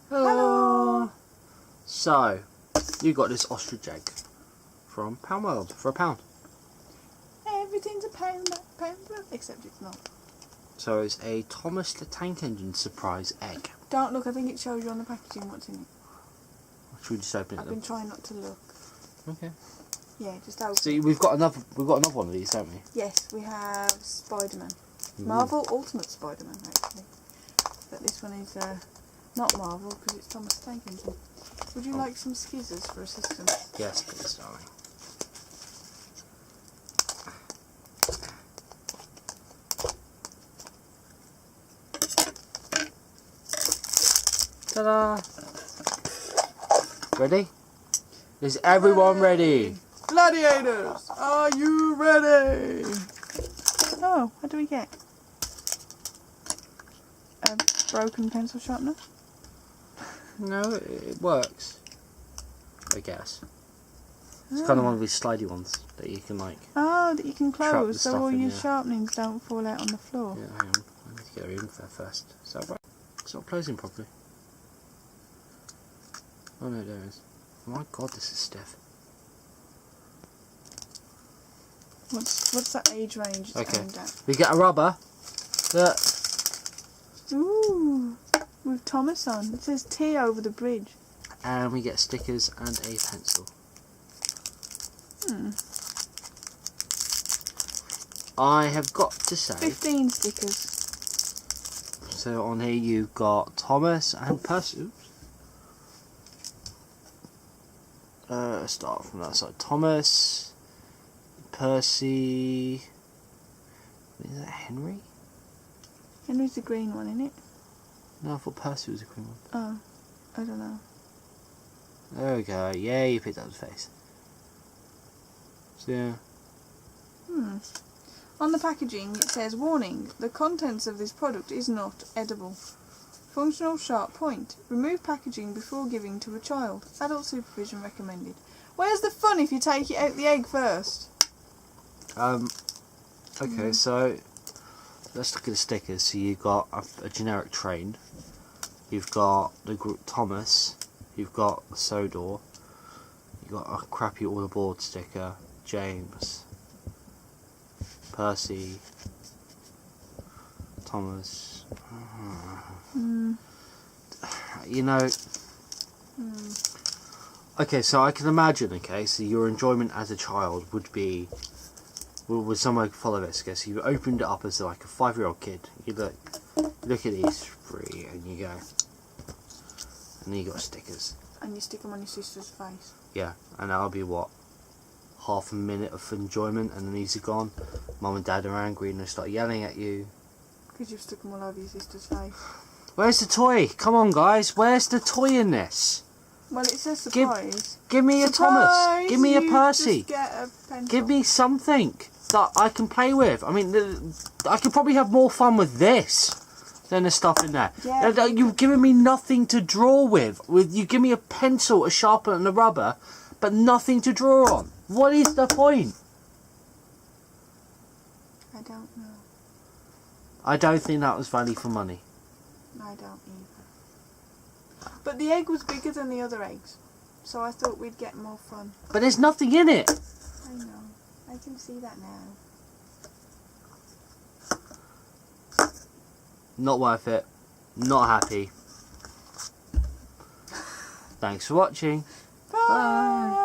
Hello. So, you got this ostrich egg from Poundworld for £1. Everything's a pound, except it's not. So it's a Thomas the Tank Engine surprise egg. Don't look, I think it shows you on the packaging what's in it. Should we just open it? I've been trying not to look. Okay. Yeah, just open. See, we've got another one of these, don't we? Yes, we have Spider-Man. Marvel Ultimate Spider-Man, actually. But this one is not Marvel because it's Thomas the Tank Engine. Would you like some skizzers for assistance? Yes, please, darling. Ta-da! Ready? Is everyone ready? Gladiators, are you ready? Oh, what do we get? A broken pencil sharpener? No, it works. I guess. It's kind of one of these slidey ones that you can like. Oh, that you can trap close the so stuff all in, your yeah. sharpenings don't fall out on the floor. Yeah, hang on. I need to get her in there first. Is that right? It's not closing properly. Oh no, there it is. Oh my god, this is stiff. What's that age range it's Okay. aimed at? We get a rubber. Look. Ooh, with Thomas on. It says T over the bridge. And we get stickers and a pencil. I have got to say. 15 stickers. So on here you've got Thomas and Percy. Start from that side. Thomas, Percy. Is that Henry? Henry's the green one, isn't it? No, I thought Percy was a green one. Oh, I don't know. There we go. Yeah, you picked up his face. So yeah. On the packaging it says, warning, the contents of this product is not edible. Functional sharp point. Remove packaging before giving to a child. Adult supervision recommended. Where's the fun if you take it out the egg first? Okay, so let's look at the stickers. So you've got a generic train. You've got the Thomas. You've got the Sodor. You've got a crappy all aboard sticker. James. Percy. Thomas. You know. Okay, so I can imagine. Okay, so your enjoyment as a child would be. Would someone follow this? Okay, so you opened it up as like a 5-year-old kid. You look at these three, and you go, and then you got stickers. And you stick them on your sister's face. Yeah, and that'll be what, half a minute of enjoyment, and then these are gone. Mum and Dad are angry, and they start yelling at you. Because you've stuck them all over your sister's face. Where's the toy? Come on, guys. Where's the toy in this? Well, it says surprise. Give me a Thomas. Give me a Percy. Just get a pencil. Give me something that I can play with. I mean, I could probably have more fun with this than the stuff in there. Yeah. You've given me nothing to draw with. You give me a pencil, a sharpener, and a rubber, but nothing to draw on. What is the point? I don't know. I don't think that was value for money. I don't either. But the egg was bigger than the other eggs, so I thought we'd get more fun. But there's nothing in it. I know. I can see that now. Not worth it. Not happy. Thanks for watching. Bye.